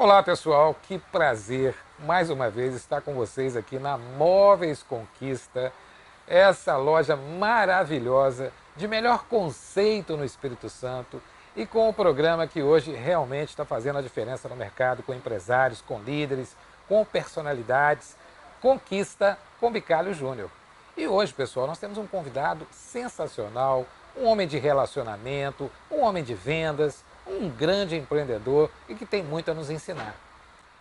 Olá pessoal, que prazer mais uma vez estar com vocês aqui na Móveis Conquista, essa loja maravilhosa de melhor conceito no Espírito Santo e com o programa que hoje realmente está fazendo a diferença no mercado, com empresários, com líderes, com personalidades, Conquista com Bicalho Júnior. E hoje, pessoal, nós temos um convidado sensacional, um homem de relacionamento, um homem de vendas, um grande empreendedor e que tem muito a nos ensinar.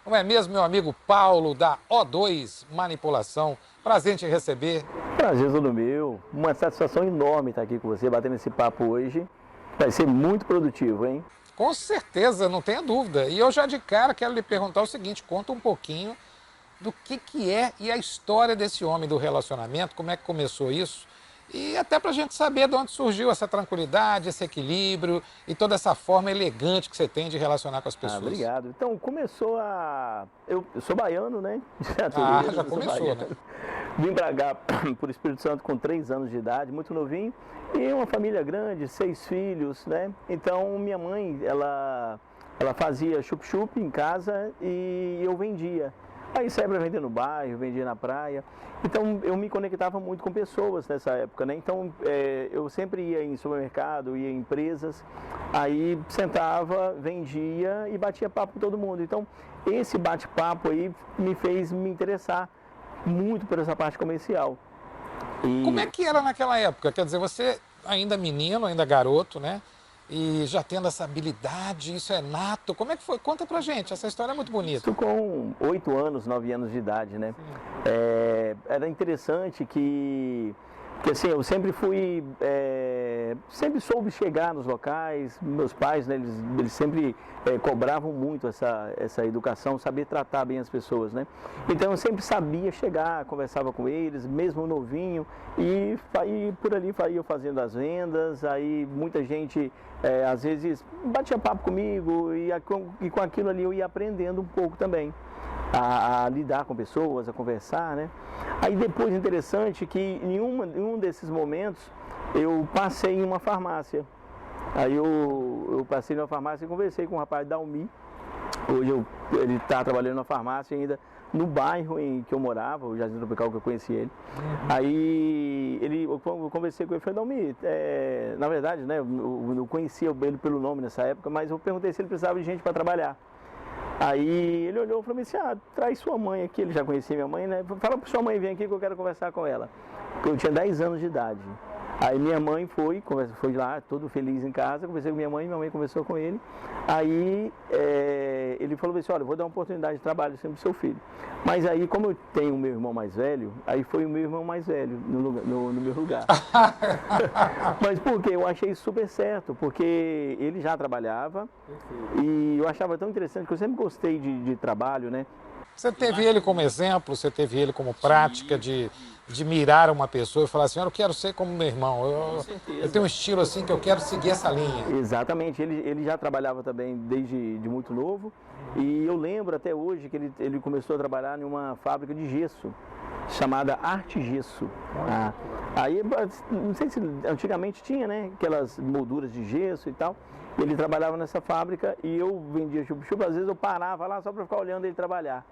Não é mesmo, meu amigo Paulo, da O2 Manipulação? Prazer em te receber. Prazer todo meu. Uma satisfação enorme estar aqui com você, batendo esse papo hoje. Vai ser muito produtivo, hein? Com certeza, não tenha dúvida. E eu já de cara quero lhe perguntar o seguinte, conta um pouquinho do que é e a história desse homem do relacionamento, como é que começou isso, e até para a gente saber de onde surgiu essa tranquilidade, esse equilíbrio e toda essa forma elegante que você tem de relacionar com as pessoas. Obrigado. Então, começou a... Eu sou baiano, né? Já começou, né? Vim pra cá, por Espírito Santo, com 3 anos de idade, muito novinho, e uma família grande, 6 filhos, né? Então, minha mãe, ela fazia chup-chup em casa e eu vendia. Aí saía para vender no bairro, vendia na praia. Então eu me conectava muito com pessoas nessa época, né? Então eu sempre ia em supermercado, ia em empresas, aí sentava, vendia e batia papo com todo mundo. Então esse bate-papo aí me fez me interessar muito por essa parte comercial. Como é que era naquela época? Quer dizer, você ainda menino, ainda garoto, né? E já tendo essa habilidade, isso é nato. Como é que foi? Conta pra gente, essa história é muito bonita. Isso com 8 anos, 9 anos de idade, né? Era interessante que assim, eu sempre fui, sempre soube chegar nos locais, meus pais, né, eles sempre cobravam muito essa educação, saber tratar bem as pessoas, né? Então eu sempre sabia chegar, conversava com eles, mesmo novinho, e por ali ia fazendo as vendas, aí muita gente às vezes batia papo comigo e com aquilo ali eu ia aprendendo um pouco também. A lidar com pessoas, a conversar, né? Aí depois, interessante que em um desses momentos eu passei em uma farmácia. Aí eu passei numa farmácia e conversei com um rapaz da Almi. Hoje ele está trabalhando na farmácia ainda no bairro em que eu morava, o Jardim Tropical, que eu conheci ele. Aí eu conversei com ele e falei, Almi, na verdade, né, eu conhecia ele pelo nome nessa época, mas eu perguntei se ele precisava de gente para trabalhar. Aí ele olhou e falou assim, traz sua mãe aqui, ele já conhecia minha mãe, né? Fala para sua mãe vir aqui que eu quero conversar com ela. Eu tinha 10 anos de idade. Aí minha mãe foi lá, todo feliz em casa, conversei com minha mãe conversou com ele. Aí ele falou assim, olha, eu vou dar uma oportunidade de trabalho sempre pro seu filho. Mas aí, como eu tenho o meu irmão mais velho, aí foi o meu irmão mais velho no meu lugar. Mas por quê? Eu achei super certo, porque ele já trabalhava e eu achava tão interessante, que eu sempre gostei de trabalho, né? Você teve ele como exemplo, você teve ele como prática de mirar uma pessoa e falar assim, eu quero ser como meu irmão, eu tenho um estilo assim que eu quero seguir essa linha. Exatamente, ele já trabalhava também desde muito novo e eu lembro até hoje que ele começou a trabalhar em uma fábrica de gesso, chamada Arte Gesso. Aí, não sei se antigamente tinha, né, aquelas molduras de gesso e tal, ele trabalhava nessa fábrica e eu vendia chup-chup, às vezes eu parava lá só para ficar olhando ele trabalhar.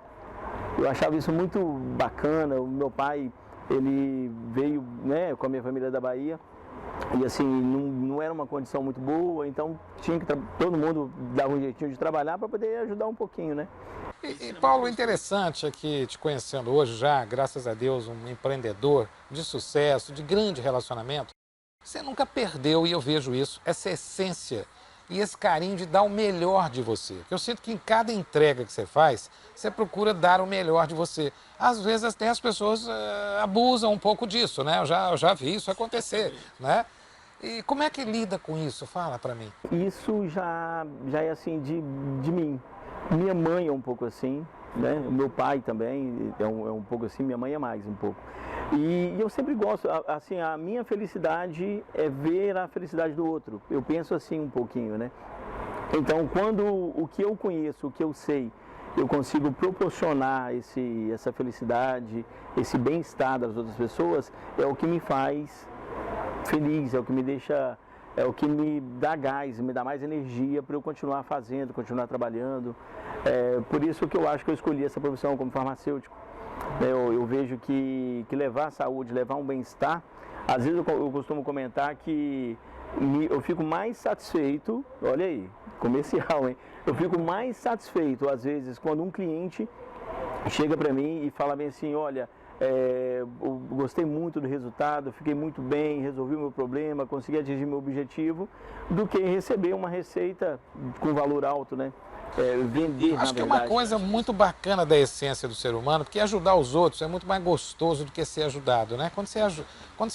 Eu achava isso muito bacana. O meu pai, ele veio, né, com a minha família da Bahia e assim, não era uma condição muito boa, então todo mundo dava um jeitinho de trabalhar para poder ajudar um pouquinho, né? E Paulo, interessante é que te conhecendo hoje já, graças a Deus, um empreendedor de sucesso, de grande relacionamento, você nunca perdeu, e eu vejo isso, essa essência e esse carinho de dar o melhor de você. Eu sinto que em cada entrega que você faz, você procura dar o melhor de você. Às vezes até as pessoas abusam um pouco disso, né? Eu já vi isso acontecer, né? E como é que lida com isso? Fala pra mim. Isso já é assim de mim. Minha mãe é um pouco assim, né? O meu pai também é um pouco assim, minha mãe é mais um pouco. E eu sempre gosto, assim, a minha felicidade é ver a felicidade do outro. Eu penso assim um pouquinho, né? Então, quando o que eu conheço, o que eu sei, eu consigo proporcionar essa felicidade, esse bem-estar das outras pessoas, é o que me faz feliz, é o que me deixa é o que me dá gás, me dá mais energia para eu continuar fazendo, continuar trabalhando. Por isso que eu acho que eu escolhi essa profissão como farmacêutico. Eu vejo que levar a saúde, levar um bem-estar, às vezes eu costumo comentar que eu fico mais satisfeito, olha aí, comercial, hein? Eu fico mais satisfeito, às vezes, quando um cliente chega para mim e fala bem assim, olha, eu gostei muito do resultado, fiquei muito bem, resolvi o meu problema, consegui atingir meu objetivo, do que receber uma receita com valor alto, né? Vender, Acho que é uma coisa muito bacana da essência do ser humano, porque ajudar os outros é muito mais gostoso do que ser ajudado, né? Quando você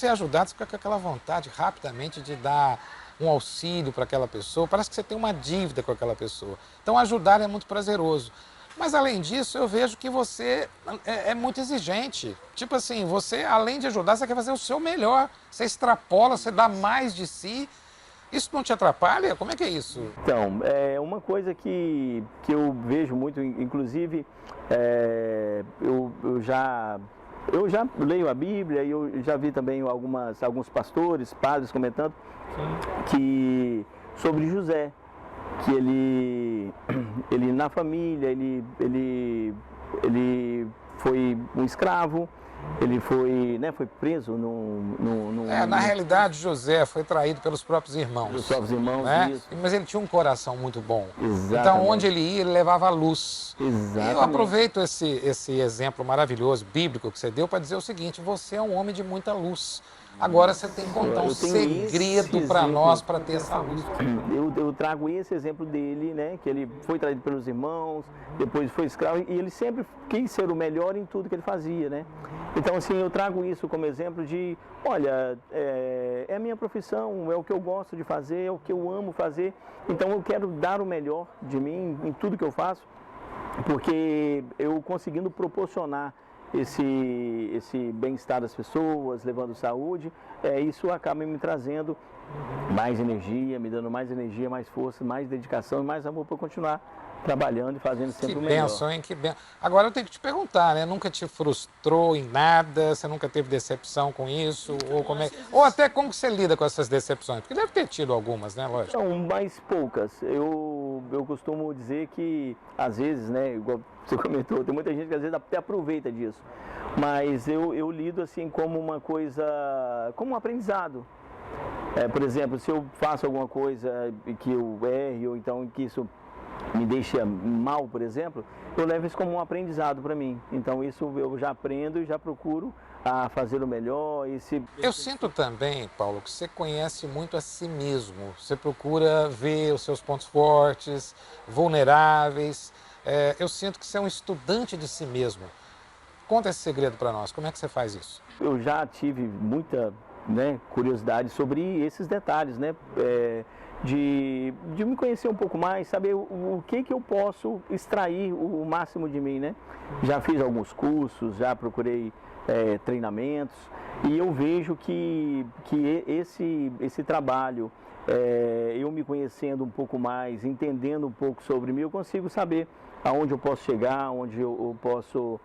é ajudado, você fica com aquela vontade rapidamente de dar um auxílio para aquela pessoa, parece que você tem uma dívida com aquela pessoa. Então ajudar é muito prazeroso. Mas além disso, eu vejo que você é muito exigente. Tipo assim, você além de ajudar, você quer fazer o seu melhor. Você extrapola, você dá mais de si. Isso não te atrapalha? Como é que é isso? Então, uma coisa que eu vejo muito, inclusive, eu já leio a Bíblia e eu já vi também alguns pastores, padres comentando sobre José, que ele na família, ele foi um escravo. Ele foi preso Na realidade, José foi traído pelos próprios irmãos. Pelos próprios irmãos, né? Isso. Mas ele tinha um coração muito bom. Exatamente. Então, onde ele ia, ele levava a luz. Exatamente. E eu aproveito esse exemplo maravilhoso, bíblico, que você deu, para dizer o seguinte, você é um homem de muita luz. Agora você tem que contar um segredo para nós para ter essa luz. Eu trago esse exemplo dele, né? Que ele foi traído pelos irmãos, depois foi escravo, e ele sempre quis ser o melhor em tudo que ele fazia, né? Então, assim, eu trago isso como exemplo de, olha, é a minha profissão, é o que eu gosto de fazer, é o que eu amo fazer, então eu quero dar o melhor de mim em tudo que eu faço, porque eu conseguindo proporcionar esse bem-estar das pessoas, levando saúde, isso acaba me trazendo mais energia, me dando mais energia, mais força, mais dedicação e mais amor para continuar trabalhando e fazendo sempre o melhor. Que benção, hein? Que benção. Agora eu tenho que te perguntar, né? Nunca te frustrou em nada? Você nunca teve decepção com isso? Ou até como que você lida com essas decepções? Porque deve ter tido algumas, né? Lógico. Não, mas poucas. Eu costumo dizer que, às vezes, né? Igual você comentou, tem muita gente que às vezes até aproveita disso. Mas eu lido assim como uma coisa, como um aprendizado. Por exemplo, se eu faço alguma coisa que eu erre, ou então que isso me deixa mal, por exemplo, eu levo isso como um aprendizado para mim. Então isso eu já aprendo e já procuro a fazer o melhor. Eu sinto também, Paulo, que você conhece muito a si mesmo. Você procura ver os seus pontos fortes, vulneráveis. Eu sinto que você é um estudante de si mesmo. Conta esse segredo para nós. Como é que você faz isso? Eu já tive muita curiosidade sobre esses detalhes, né? De me conhecer um pouco mais, saber o que eu posso extrair o máximo de mim, né? Já fiz alguns cursos, já procurei treinamentos e eu vejo que esse trabalho, eu me conhecendo um pouco mais, entendendo um pouco sobre mim, eu consigo saber aonde eu posso chegar, onde eu posso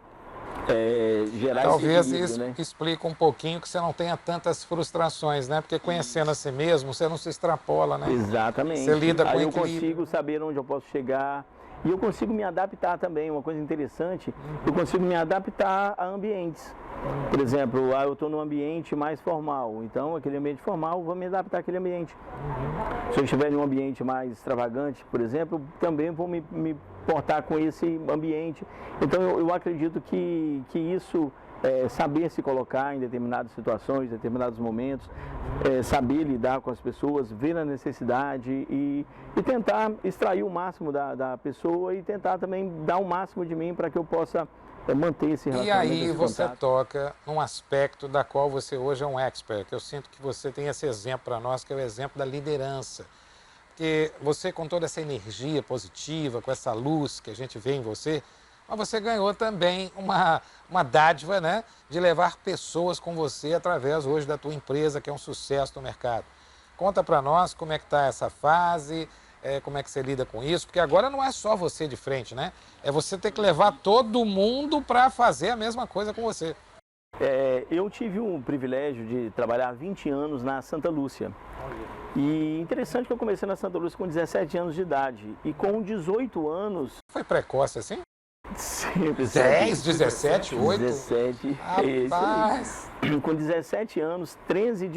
gerar Talvez esse isso né? explique um pouquinho que você não tenha tantas frustrações, né? Porque conhecendo a si mesmo, você não se extrapola, né? Exatamente. Você lida com Aí eu equilíbrio. consigo saber onde eu posso chegar e eu consigo me adaptar também. Uma coisa interessante, eu consigo me adaptar a ambientes. Por exemplo, eu estou num ambiente mais formal, então aquele ambiente formal, vou me adaptar àquele ambiente. Se eu estiver em um ambiente mais extravagante, por exemplo, também vou me portar com esse ambiente. Então eu acredito que isso, saber se colocar em determinadas situações, determinados momentos, saber lidar com as pessoas, ver a necessidade e tentar extrair o máximo da pessoa e tentar também dar o máximo de mim para que eu possa manter esse relacionamento. E aí você toca num aspecto da qual você hoje é um expert. Eu sinto que você tem esse exemplo para nós, que é o exemplo da liderança. Porque você, com toda essa energia positiva, com essa luz que a gente vê em você, mas você ganhou também uma dádiva, né, de levar pessoas com você através hoje da tua empresa, que é um sucesso no mercado. Conta para nós como é que está essa fase, como é que você lida com isso, porque agora não é só você de frente, né? É você ter que levar todo mundo para fazer a mesma coisa com você. eu tive o privilégio de trabalhar 20 anos na Santa Lúcia. E interessante que eu comecei na Santa Lúcia com 17 anos de idade. E com 18 anos... Foi precoce assim? Sempre. 10, 17, 8? 17. Rapaz! Com 17 anos, 11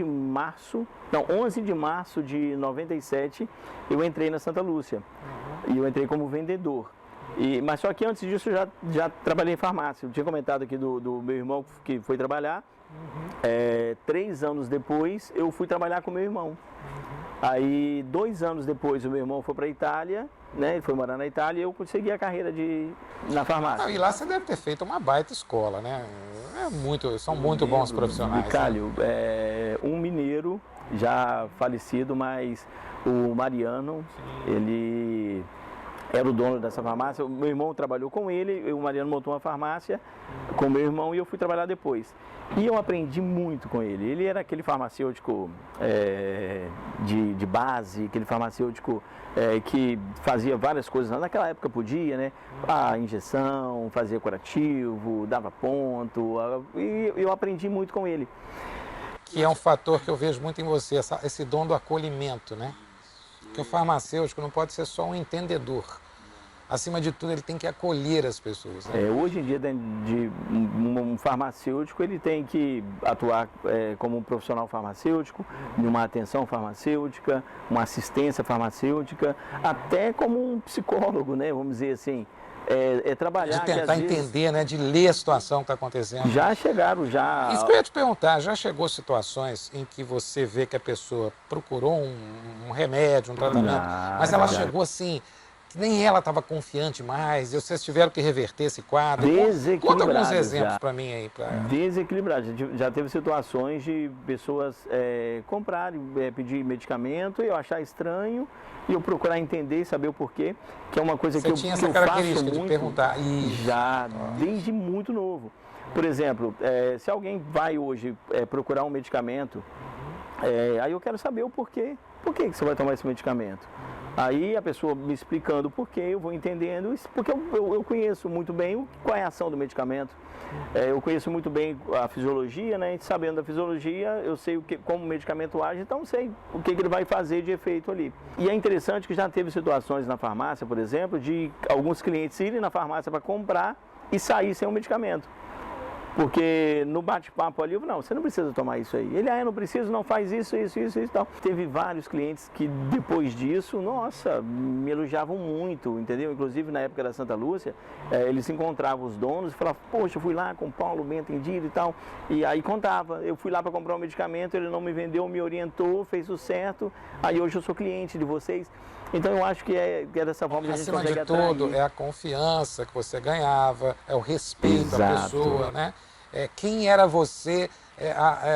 de março de 97, eu entrei na Santa Lúcia. E eu entrei como vendedor. Mas só que antes disso eu já trabalhei em farmácia. Eu tinha comentado aqui do meu irmão que foi trabalhar. 3 anos depois eu fui trabalhar com meu irmão. Aí 2 anos depois o meu irmão foi para a Itália, né? Ele foi morar na Itália e eu consegui a carreira na farmácia. E lá você deve ter feito uma baita escola, né? São muito bons profissionais. Bicalho, né? Um mineiro já falecido, mas o Mariano, ele era o dono dessa farmácia. O meu irmão trabalhou com ele, o Mariano montou uma farmácia com o meu irmão e eu fui trabalhar depois. E eu aprendi muito com ele. Ele era aquele farmacêutico de base, aquele farmacêutico que fazia várias coisas. Naquela época podia, né? A injeção, fazia curativo, dava ponto. E eu aprendi muito com ele. Que é um fator que eu vejo muito em você, esse dom do acolhimento, né? Que o farmacêutico não pode ser só um entendedor. Acima de tudo, ele tem que acolher as pessoas. Né? Hoje em dia, um farmacêutico, ele tem que atuar como um profissional farmacêutico, numa atenção farmacêutica, uma assistência farmacêutica, até como um psicólogo, né? Vamos dizer assim. Trabalhar... De tentar entender, né? De ler a situação que está acontecendo. Já chegaram, já... Isso que eu ia te perguntar, já chegou situações em que você vê que a pessoa procurou um remédio, um tratamento, mas ela chegou assim... Nem ela estava confiante mais, e vocês tiveram que reverter esse quadro. Conta alguns exemplos para mim aí. Desequilibrado. Já teve situações de pessoas comprarem, pedir medicamento, e eu achar estranho, e eu procurar entender e saber o porquê, que é uma coisa que eu faço muito. Você tinha essa característica de perguntar. Já, desde muito novo. Por exemplo, se alguém vai hoje procurar um medicamento, aí eu quero saber o porquê. Por que você vai tomar esse medicamento? Aí a pessoa me explicando por quê, eu vou entendendo, porque eu conheço muito bem qual é a ação do medicamento. Eu conheço muito bem a fisiologia, né? Sabendo da fisiologia, eu sei como o medicamento age, então sei o que ele vai fazer de efeito ali. E é interessante que já teve situações na farmácia, por exemplo, de alguns clientes irem na farmácia para comprar e sair sem o medicamento. Porque no bate-papo ali, eu falei, não, você não precisa tomar isso aí. Ele, eu não preciso, não faz isso e tal. Teve vários clientes que depois disso, nossa, me elogiavam muito, entendeu? Inclusive na época da Santa Lúcia, eles encontravam os donos e falavam, poxa, eu fui lá com o Paulo bem atendido e tal. E aí contava, eu fui lá para comprar um medicamento, ele não me vendeu, me orientou, fez o certo, aí hoje eu sou cliente de vocês. Então eu acho que é dessa forma que a gente consegue atrair. Acima de tudo, é a confiança que você ganhava, é o respeito à pessoa, né? Quem era você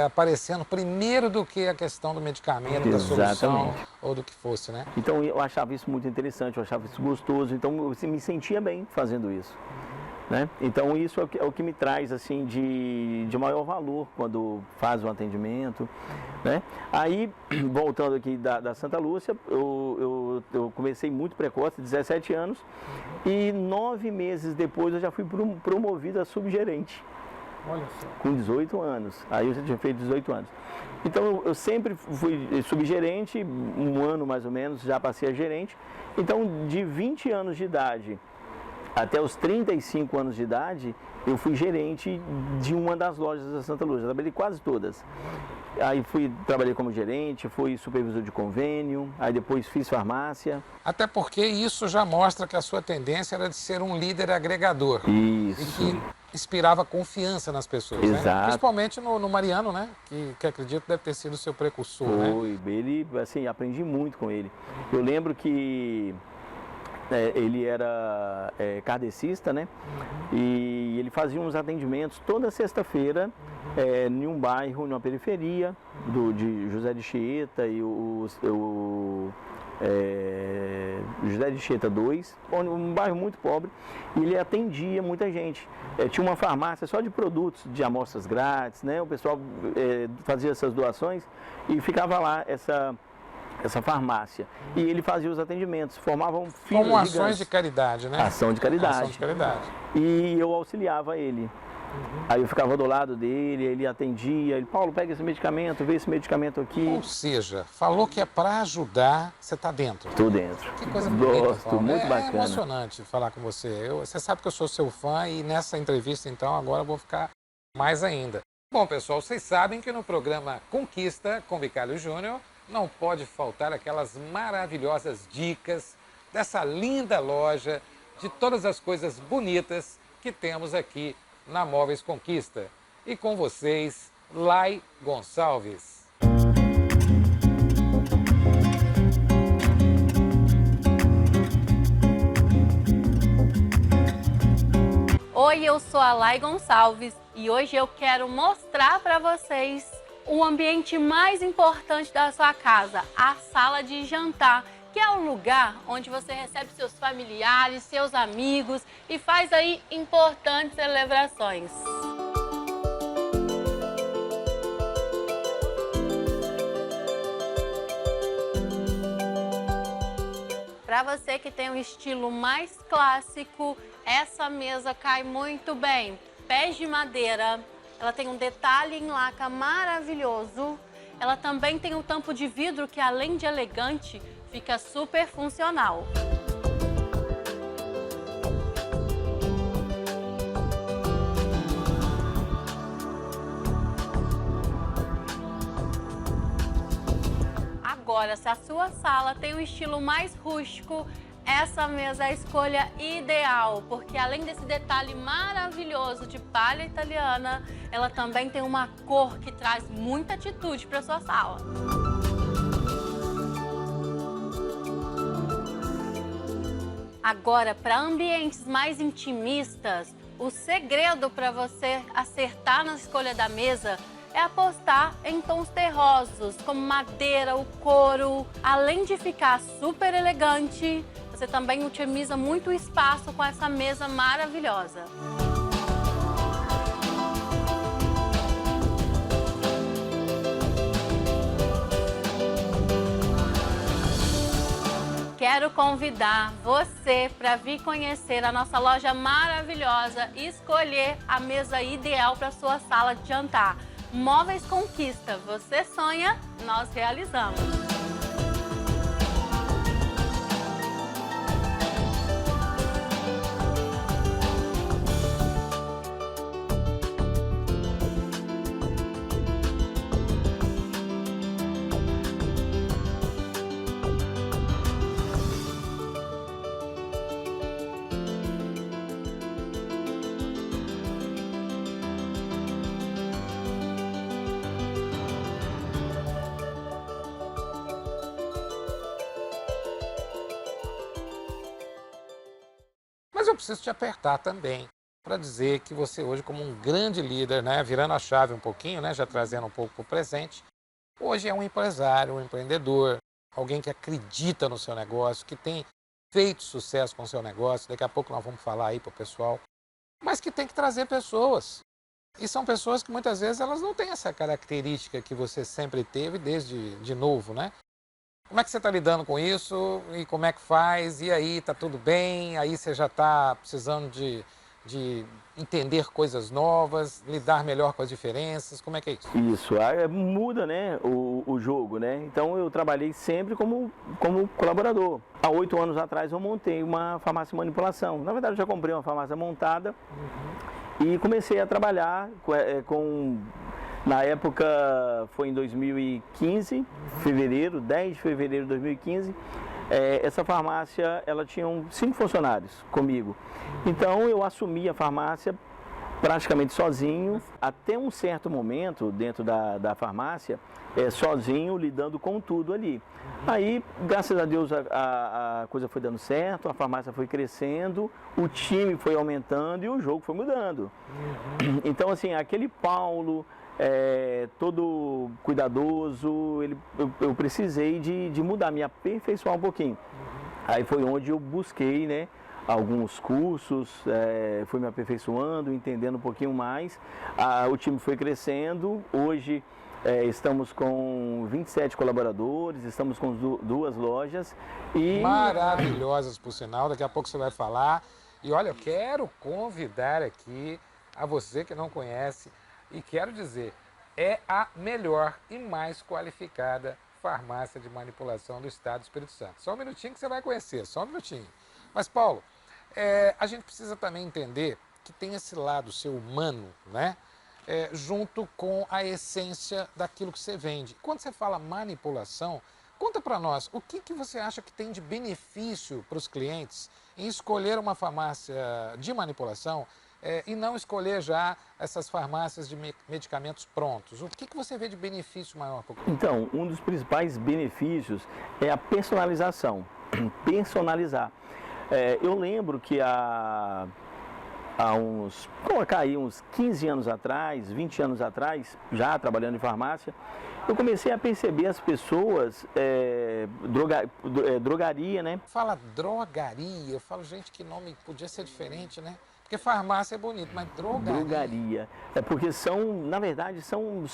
aparecendo primeiro do que a questão do medicamento, da solução ou do que fosse, né? Então eu achava isso muito interessante, eu achava isso gostoso, então eu me sentia bem fazendo isso. Né? Então isso é o que me traz assim de maior valor quando faz o atendimento, né? Aí, voltando aqui da Santa Lúcia, eu comecei muito precoce, 17 anos, e 9 meses depois eu já fui promovido a subgerente. Olha só. Com 18 anos, aí eu já tinha feito 18 anos. Então eu sempre fui subgerente, um ano mais ou menos, já passei a gerente. Então de 20 anos de idade até os 35 anos de idade, eu fui gerente de uma das lojas da Santa Lúcia. Eu trabalhei quase todas. Aí trabalhei como gerente, fui supervisor de convênio, aí depois fiz farmácia. Até porque isso já mostra que a sua tendência era de ser um líder agregador. Isso. E que inspirava confiança nas pessoas. Exato. Né? Principalmente no Mariano, né? Que acredito deve ter sido o seu precursor. Foi, né? Ele, assim, aprendi muito com ele. Eu lembro que ele era kardecista, né? E ele fazia uns atendimentos toda sexta-feira em um bairro, numa periferia de José de Chieta e José de Chieta 2, um bairro muito pobre, e ele atendia muita gente. Tinha uma farmácia só de produtos, de amostras grátis, né? O pessoal fazia essas doações e ficava lá essa farmácia. E ele fazia os atendimentos, formavam filas como ações gigantes. De caridade, né? Ação de caridade. Ação de caridade. E eu auxiliava ele. Aí eu ficava do lado dele, ele atendia, ele, Paulo, pega esse medicamento, vê esse medicamento aqui. Ou seja, falou que é para ajudar, você está dentro. Tô dentro. Que coisa bonita, Gosto, Paulo. muito É bacana. emocionante falar com você. Você sabe que eu sou seu fã e nessa entrevista, então, agora eu vou ficar mais ainda. Bom, pessoal, vocês sabem que no programa Conquista com Bicalho Júnior não pode faltar aquelas maravilhosas dicas dessa linda loja, de todas as coisas bonitas que temos aqui na Móveis Conquista. E com vocês, Lai Gonçalves. Oi, eu sou a Lai Gonçalves e hoje eu quero mostrar para vocês o ambiente mais importante da sua casa, a sala de jantar, que é o lugar onde você recebe seus familiares, seus amigos e faz aí importantes celebrações. Para você que tem um estilo mais clássico, essa mesa cai muito bem. Pés de madeira, ela tem um detalhe em laca maravilhoso. Ela também tem um tampo de vidro que, além de elegante, fica super funcional. Agora, se a sua sala tem um estilo mais rústico, essa mesa é a escolha ideal, porque além desse detalhe maravilhoso de palha italiana, ela também tem uma cor que traz muita atitude para sua sala. Agora, para ambientes mais intimistas, o segredo para você acertar na escolha da mesa é apostar em tons terrosos, como madeira, o couro. Além de ficar super elegante, você também otimiza muito o espaço com essa mesa maravilhosa. Quero convidar você para vir conhecer a nossa loja maravilhosa e escolher a mesa ideal para sua sala de jantar. Móveis Conquista, você sonha, nós realizamos. Mas eu preciso te apertar também para dizer que você hoje, como um grande líder, né, virando a chave um pouquinho, né, já trazendo um pouco para o presente, hoje é um empresário, um empreendedor, alguém que acredita no seu negócio, que tem feito sucesso com o seu negócio. Daqui a pouco nós vamos falar aí para o pessoal, mas que tem que trazer pessoas. E são pessoas que muitas vezes elas não têm essa característica que você sempre teve desde de novo, né? Como é que você está lidando com isso? E como é que faz? E aí, está tudo bem? Aí você já está precisando de entender coisas novas, lidar melhor com as diferenças? Como é que é isso? Isso, aí muda, né, o jogo, né? Então eu trabalhei sempre como colaborador. Há 8 anos atrás eu montei uma farmácia de manipulação. Na verdade eu já comprei uma farmácia montada e comecei a trabalhar com na época foi em 2015, fevereiro, 10 de fevereiro de 2015, essa farmácia ela tinha 5 funcionários comigo. Então eu assumi a farmácia praticamente sozinho, até um certo momento dentro da farmácia, sozinho, lidando com tudo ali. Aí, graças a Deus, a coisa foi dando certo, a farmácia foi crescendo, o time foi aumentando e o jogo foi mudando. Então, assim, aquele Paulo, todo cuidadoso, eu precisei de mudar, me aperfeiçoar um pouquinho. Aí foi onde eu busquei, né, alguns cursos, fui me aperfeiçoando, entendendo um pouquinho mais. O time foi crescendo, hoje estamos com 27 colaboradores, estamos com 2 lojas. Maravilhosas, por sinal, daqui a pouco você vai falar. E olha, eu quero convidar aqui a você que não conhece e quero dizer, é a melhor e mais qualificada farmácia de manipulação do estado do Espírito Santo. Só um minutinho que você vai conhecer, só um minutinho. Mas, Paulo, a gente precisa também entender que tem esse lado seu humano, né? Junto com a essência daquilo que você vende. Quando você fala manipulação, conta para nós, o que você acha que tem de benefício para os clientes em escolher uma farmácia de manipulação e não escolher já essas farmácias de medicamentos prontos? O que você vê de benefício maior para o cliente? Então, um dos principais benefícios é a personalização, personalizar. Eu lembro que há uns 15 anos atrás, 20 anos atrás, já trabalhando em farmácia, eu comecei a perceber as pessoas, drogaria, né? Fala drogaria, eu falo, gente, que nome podia ser diferente, né? Porque farmácia é bonito, mas drogaria... Drogaria. Porque na verdade, são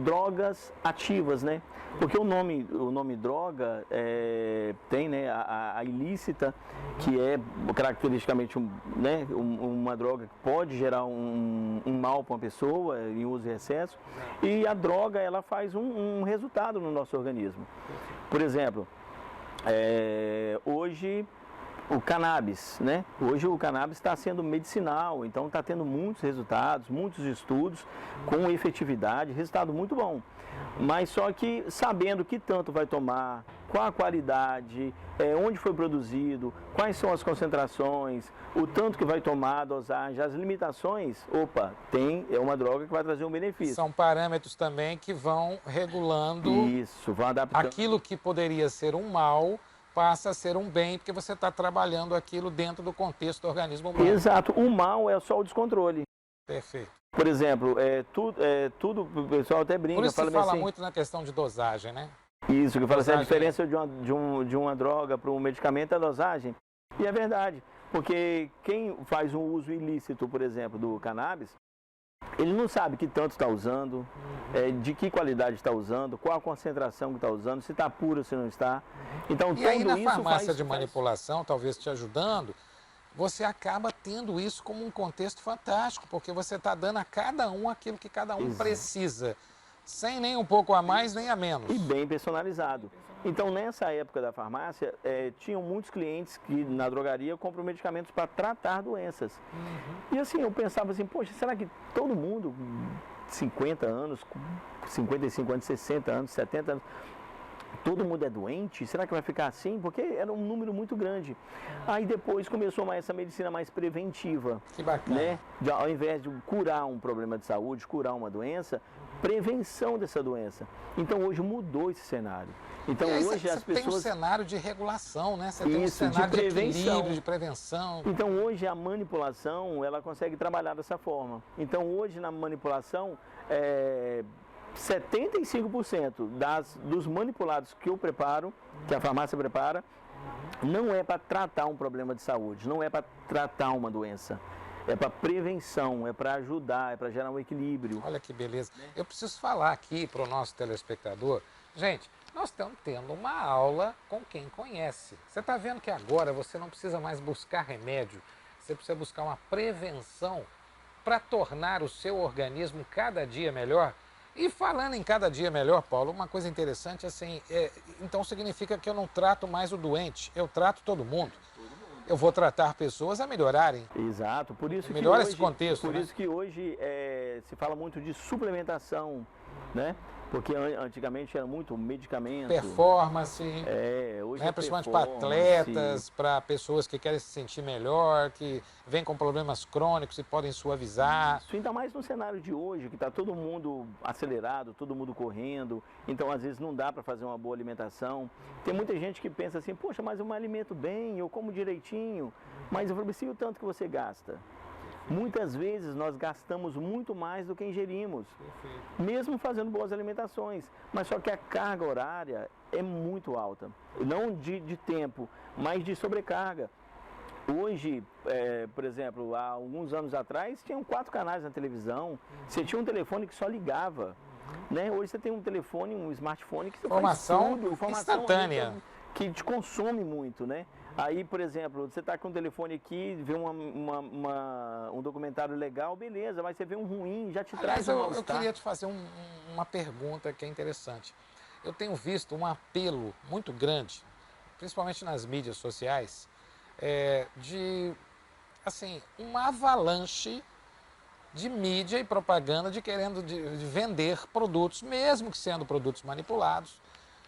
drogas ativas, né? Porque o nome droga tem, né, a ilícita, que é caracteristicamente uma droga que pode gerar um mal para uma pessoa em uso e excesso, e a droga ela faz um resultado no nosso organismo. Por exemplo, hoje o cannabis, né? Hoje o cannabis está sendo medicinal, então está tendo muitos resultados, muitos estudos com efetividade, resultado muito bom. Mas só que sabendo que tanto vai tomar, qual a qualidade, onde foi produzido, quais são as concentrações, o tanto que vai tomar, a dosagem, as limitações, é uma droga que vai trazer um benefício. São parâmetros também que vão regulando vão adaptando. Aquilo que poderia ser um mal passa a ser um bem, porque você está trabalhando aquilo dentro do contexto do organismo humano. Exato, o mal é só o descontrole. Perfeito. Por exemplo, tudo, o pessoal até brinca. Por isso se fala assim, muito na questão de dosagem, né? Isso, que fala assim, a diferença de uma droga para um medicamento é a dosagem. E é verdade, porque quem faz um uso ilícito, por exemplo, do cannabis, ele não sabe que tanto está usando, de que qualidade está usando, qual a concentração que está usando, se está puro ou se não está. Então, e aí na farmácia de manipulação, talvez te ajudando, você acaba tendo isso como um contexto fantástico, porque você está dando a cada um aquilo que cada um precisa, sem nem um pouco a mais nem a menos. E bem personalizado. Então, nessa época da farmácia, tinham muitos clientes que na drogaria compram medicamentos para tratar doenças. E assim, eu pensava assim, poxa, será que todo mundo, 50 anos, 55 anos, 60 anos, 70 anos, todo mundo é doente? Será que vai ficar assim? Porque era um número muito grande. Aí depois começou essa medicina mais preventiva. Que bacana. Né? Ao invés de curar um problema de saúde, curar uma doença, prevenção dessa doença. Então hoje mudou esse cenário. Então hoje as pessoas... tem um cenário de regulação, né? Você tem um cenário de equilíbrio, de prevenção. Então hoje a manipulação, ela consegue trabalhar dessa forma. Então hoje na manipulação, 75% dos manipulados que eu preparo, que a farmácia prepara, não é para tratar um problema de saúde, não é para tratar uma doença. É para prevenção, é para ajudar, é para gerar um equilíbrio. Olha que beleza. Eu preciso falar aqui para o nosso telespectador. Gente, nós estamos tendo uma aula com quem conhece. Você está vendo que agora você não precisa mais buscar remédio, você precisa buscar uma prevenção para tornar o seu organismo cada dia melhor. E falando em cada dia melhor, Paulo, uma coisa interessante assim, então significa que eu não trato mais o doente, eu trato todo mundo. Eu vou tratar pessoas a melhorarem. Exato, por isso que melhora hoje, esse contexto. Por isso que hoje se fala muito de suplementação, né? Porque antigamente era muito medicamento. Performance. Hoje né? Principalmente para atletas, para pessoas que querem se sentir melhor, que vêm com problemas crônicos e podem suavizar. Isso, ainda mais no cenário de hoje, que está todo mundo acelerado, todo mundo correndo, então às vezes não dá para fazer uma boa alimentação. Tem muita gente que pensa assim, poxa, mas eu me alimento bem, eu como direitinho, mas eu falo assim, o tanto que você gasta? Muitas vezes nós gastamos muito mais do que ingerimos, mesmo fazendo boas alimentações, mas só que a carga horária é muito alta, não de tempo, mas de sobrecarga. Hoje, por exemplo, há alguns anos atrás, tinham 4 canais na televisão, você tinha um telefone que só ligava, né? Hoje você tem um telefone, um smartphone que você faz tudo, informação instantânea, que te consome muito, né? Aí, por exemplo, você está com o telefone aqui, vê um documentário legal, beleza, mas você vê um ruim, já te traz um eu queria te fazer uma pergunta que é interessante. Eu tenho visto um apelo muito grande, principalmente nas mídias sociais, de assim, uma avalanche de mídia e propaganda de querendo de vender produtos, mesmo que sendo produtos manipulados,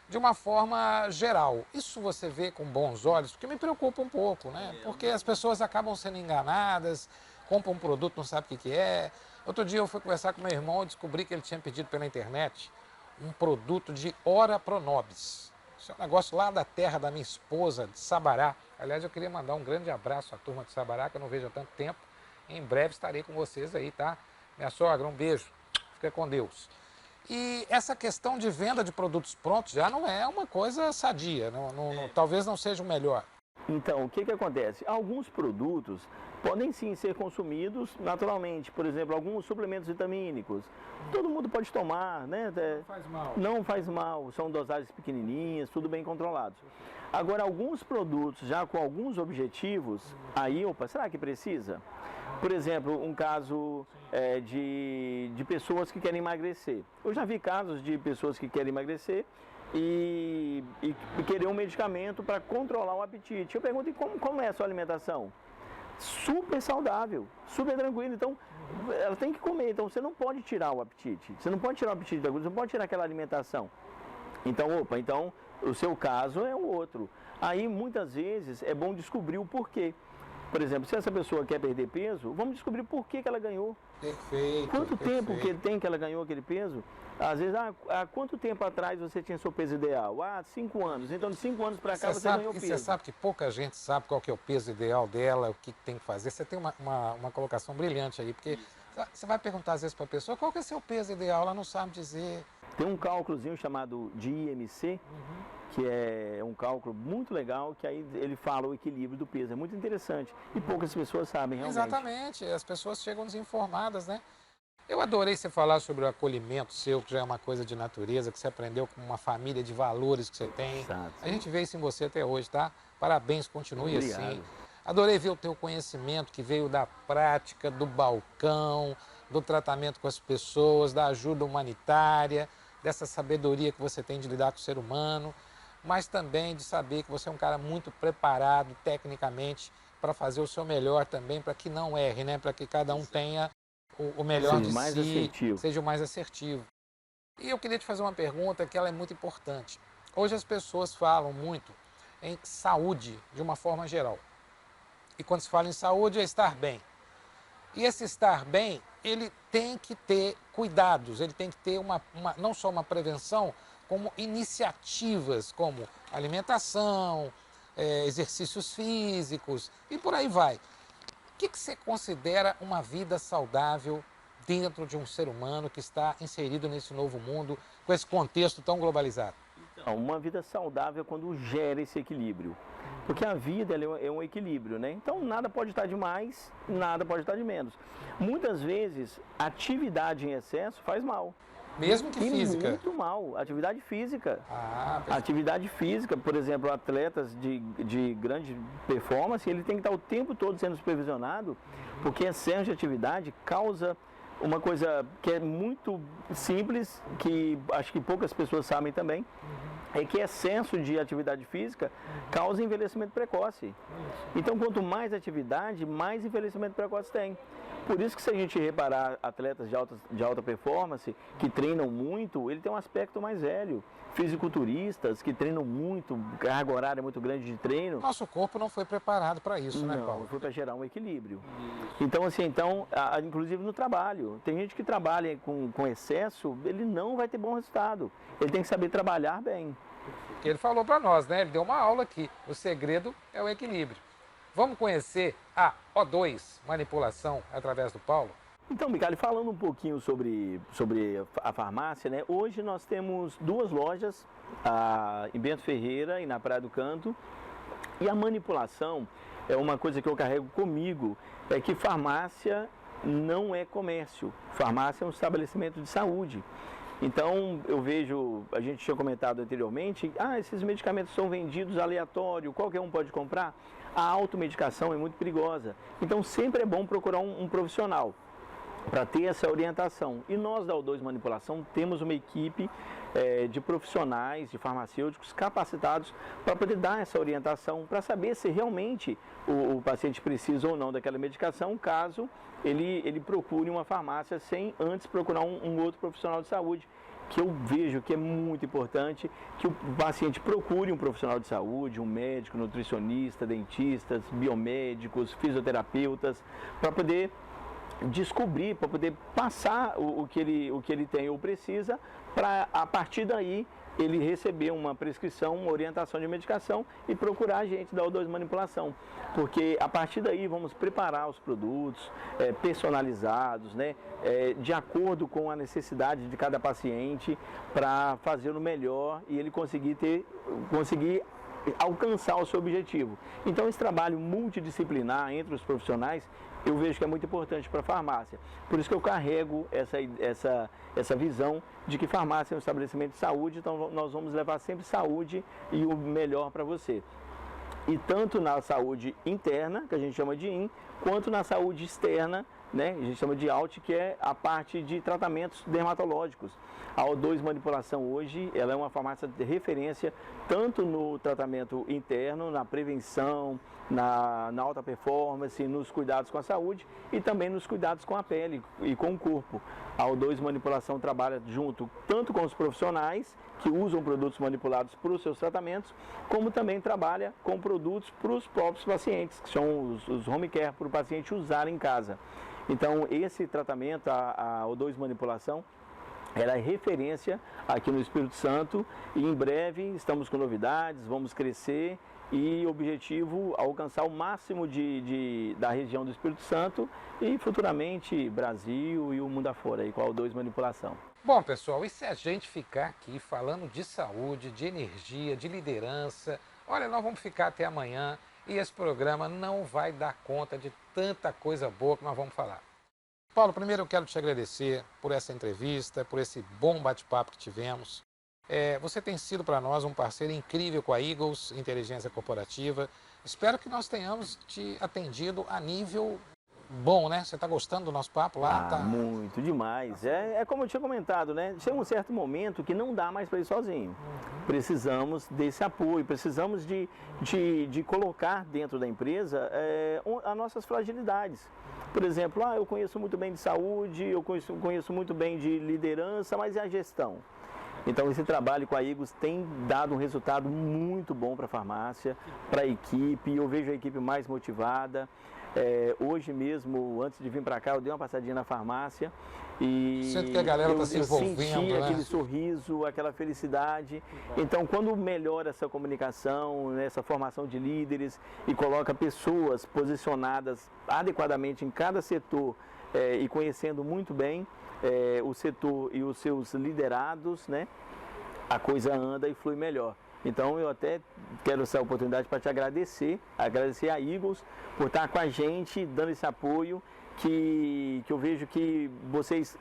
de uma forma geral. Isso você vê com bons olhos, porque me preocupa um pouco, né? Porque as pessoas acabam sendo enganadas, compram um produto, não sabe o que é. Outro dia eu fui conversar com meu irmão e descobri que ele tinha pedido pela internet um produto de Ora Pronobis. Isso é um negócio lá da terra da minha esposa, de Sabará. Aliás, eu queria mandar um grande abraço à turma de Sabará, que eu não vejo há tanto tempo. Em breve estarei com vocês aí, tá? Minha sogra, um beijo. Fica com Deus. E essa questão de venda de produtos prontos já não é uma coisa sadia, talvez não seja o melhor. Então, o que acontece? Alguns produtos podem sim ser consumidos naturalmente. Por exemplo, alguns suplementos vitamínicos. Todo mundo pode tomar, né? Não faz mal. Não faz mal, são dosagens pequenininhas, tudo bem controlados. Agora, alguns produtos já com alguns objetivos, aí, opa, será que precisa? Por exemplo, um caso de pessoas que querem emagrecer. Eu já vi casos de pessoas que querem emagrecer e querer um medicamento para controlar o apetite. Eu pergunto, e como é a sua alimentação? Super saudável, super tranquilo. Então, ela tem que comer. Então, você não pode tirar o apetite. Você não pode tirar o apetite da gordura, você não pode tirar aquela alimentação. Então, então, o seu caso é o outro. Aí, muitas vezes, é bom descobrir o porquê. Por exemplo, se essa pessoa quer perder peso, vamos descobrir por que ela ganhou. Perfeito. Quanto tempo que tem que ela ganhou aquele peso? Às vezes, há quanto tempo atrás você tinha seu peso ideal? 5 anos. Então, de 5 anos para cá você ganhou peso. Você sabe que pouca gente sabe qual que é o peso ideal dela, o que tem que fazer. Você tem uma colocação brilhante aí, porque você vai perguntar às vezes para a pessoa qual que é o seu peso ideal, ela não sabe dizer. Tem um cálculozinho chamado de IMC, que é um cálculo muito legal, que aí ele fala o equilíbrio do peso. É muito interessante. E poucas pessoas sabem realmente. Exatamente, as pessoas chegam desinformadas, né? Eu adorei você falar sobre o acolhimento seu, que já é uma coisa de natureza, que você aprendeu com uma família de valores que você tem. Exato. A gente vê isso em você até hoje, tá? Parabéns, continue Obrigado. assim. Adorei ver o teu conhecimento que veio da prática, do balcão, do tratamento com as pessoas, da ajuda humanitária, dessa sabedoria que você tem de lidar com o ser humano, mas também de saber que você é um cara muito preparado tecnicamente para fazer o seu melhor também, para que não erre, né? Para que cada um tenha o melhor de mais si, assertivo. seja o mais assertivo. E eu queria te fazer uma pergunta que ela é muito importante. Hoje as pessoas falam muito em saúde de uma forma geral. E quando se fala em saúde é estar bem. E esse estar bem, ele tem que ter cuidados, ele tem que ter não só uma prevenção, como iniciativas como alimentação, exercícios físicos e por aí vai. O que você considera uma vida saudável dentro de um ser humano que está inserido nesse novo mundo, com esse contexto tão globalizado? Uma vida saudável é quando gera esse equilíbrio. Porque a vida ela é um equilíbrio, né? Então nada pode estar de mais, nada pode estar de menos. Muitas vezes, atividade em excesso faz mal. Mesmo que física? Muito mal. Atividade física. Perfeito. Atividade física, por exemplo, atletas de grande performance, ele tem que estar o tempo todo sendo supervisionado, porque excesso de atividade causa uma coisa que é muito simples, que acho que poucas pessoas sabem também, é que excesso de atividade física causa envelhecimento precoce. Então, quanto mais atividade, mais envelhecimento precoce tem. Por isso que se a gente reparar atletas de alta performance que treinam muito, ele tem um aspecto mais velho. Fisiculturistas que treinam muito, carga horária muito grande de treino. Nosso corpo não foi preparado para isso, né, Paulo? Não, foi para gerar um equilíbrio. Então, assim, inclusive no trabalho. Tem gente que trabalha com excesso, ele não vai ter bom resultado. Ele tem que saber trabalhar bem. Ele falou para nós, né? Ele deu uma aula aqui. O segredo é o equilíbrio. Vamos conhecer a O2, manipulação através do Paulo? Então, Micali, falando um pouquinho sobre a farmácia, né? Hoje nós temos 2 lojas, em Bento Ferreira e na Praia do Canto. E a manipulação é uma coisa que eu carrego comigo, é que farmácia não é comércio. Farmácia é um estabelecimento de saúde. Então, eu vejo, a gente tinha comentado anteriormente, esses medicamentos são vendidos aleatório, qualquer um pode comprar. A automedicação é muito perigosa. Então, sempre é bom procurar um profissional para ter essa orientação. E nós da O2 Manipulação temos uma equipe de profissionais, de farmacêuticos capacitados para poder dar essa orientação, para saber se realmente o paciente precisa ou não daquela medicação, caso ele procure uma farmácia sem antes procurar um outro profissional de saúde, que eu vejo que é muito importante que o paciente procure um profissional de saúde, um médico, nutricionista, dentistas, biomédicos, fisioterapeutas, para poder descobrir, para poder passar o que ele tem ou precisa, para a partir daí ele receber uma prescrição, uma orientação de medicação e procurar a gente da O2 Manipulação, porque a partir daí vamos preparar os produtos personalizados, né, de acordo com a necessidade de cada paciente, para fazer o melhor e ele conseguir alcançar o seu objetivo. Então, esse trabalho multidisciplinar entre os profissionais, eu vejo que é muito importante para a farmácia. Por isso que eu carrego essa visão de que farmácia é um estabelecimento de saúde, então nós vamos levar sempre saúde e o melhor para você. E tanto na saúde interna, que a gente chama de IN, quanto na saúde externa, né, a gente chama de AUT, que é a parte de tratamentos dermatológicos. A O2 Manipulação hoje, ela é uma farmácia de referência tanto no tratamento interno, na prevenção, na alta performance, nos cuidados com a saúde e também nos cuidados com a pele e com o corpo. A O2 Manipulação trabalha junto tanto com os profissionais que usam produtos manipulados para os seus tratamentos, como também trabalha com produtos para os próprios pacientes, que são os home care, para o paciente usar em casa. Então, esse tratamento, a O2 Manipulação, ela é referência aqui no Espírito Santo e em breve estamos com novidades, vamos crescer e objetivo alcançar o máximo da região do Espírito Santo e futuramente Brasil e o mundo afora aí com a O2 Manipulação. Bom, pessoal, e se a gente ficar aqui falando de saúde, de energia, de liderança, olha, nós vamos ficar até amanhã e esse programa não vai dar conta de tanta coisa boa que nós vamos falar. Paulo, primeiro eu quero te agradecer por essa entrevista, por esse bom bate-papo que tivemos. Você tem sido para nós um parceiro incrível com a Eagles Inteligência Corporativa. Espero que nós tenhamos te atendido a nível bom, né? Você está gostando do nosso papo lá? Tá... Muito demais. É como eu tinha comentado, né? Chega um certo momento que não dá mais para ir sozinho. Precisamos desse apoio, precisamos de colocar dentro da empresa as nossas fragilidades. Por exemplo, eu conheço muito bem de saúde, eu conheço muito bem de liderança, mas e a gestão? Então, esse trabalho com a Eagles tem dado um resultado muito bom para a farmácia, para a equipe, eu vejo a equipe mais motivada. Hoje mesmo, antes de vir para cá, eu dei uma passadinha na farmácia e sinto que a galera está se envolvendo, senti né? aquele sorriso, aquela felicidade. Então, quando melhora essa comunicação, né, essa formação de líderes e coloca pessoas posicionadas adequadamente em cada setor e conhecendo muito bem o setor e os seus liderados, né, a coisa anda e flui melhor. Então, eu até quero essa oportunidade para te agradecer a Eagles por estar com a gente, dando esse apoio, que eu vejo que vocês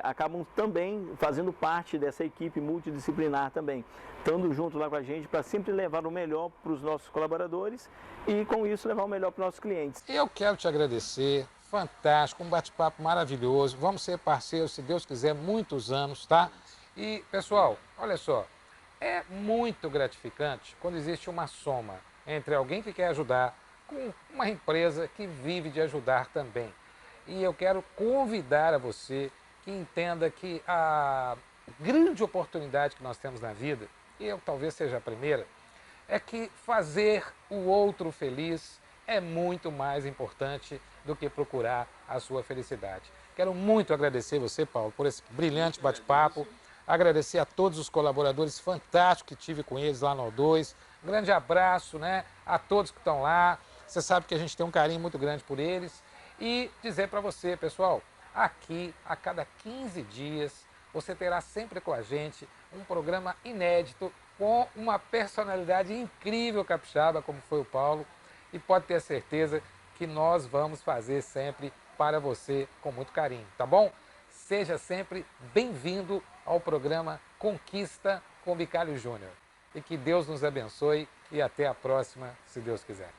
acabam também fazendo parte dessa equipe multidisciplinar também, estando junto lá com a gente para sempre levar o melhor para os nossos colaboradores e, com isso, levar o melhor para os nossos clientes. Eu quero te agradecer, fantástico, um bate-papo maravilhoso. Vamos ser parceiros, se Deus quiser, muitos anos, tá? E, pessoal, olha só. É muito gratificante quando existe uma soma entre alguém que quer ajudar com uma empresa que vive de ajudar também. E eu quero convidar a você que entenda que a grande oportunidade que nós temos na vida, e eu talvez seja a primeira, é que fazer o outro feliz é muito mais importante do que procurar a sua felicidade. Quero muito agradecer você, Paulo, por esse brilhante bate-papo. Agradecer a todos os colaboradores fantásticos que tive com eles lá no O2. Um grande abraço, né, a todos que estão lá. Você sabe que a gente tem um carinho muito grande por eles. E dizer para você, pessoal, aqui a cada 15 dias você terá sempre com a gente um programa inédito com uma personalidade incrível capixaba, como foi o Paulo. E pode ter certeza que nós vamos fazer sempre para você com muito carinho, tá bom? seja sempre bem-vindo ao programa Conquista com Bicalho Júnior. E que Deus nos abençoe e até a próxima, se Deus quiser.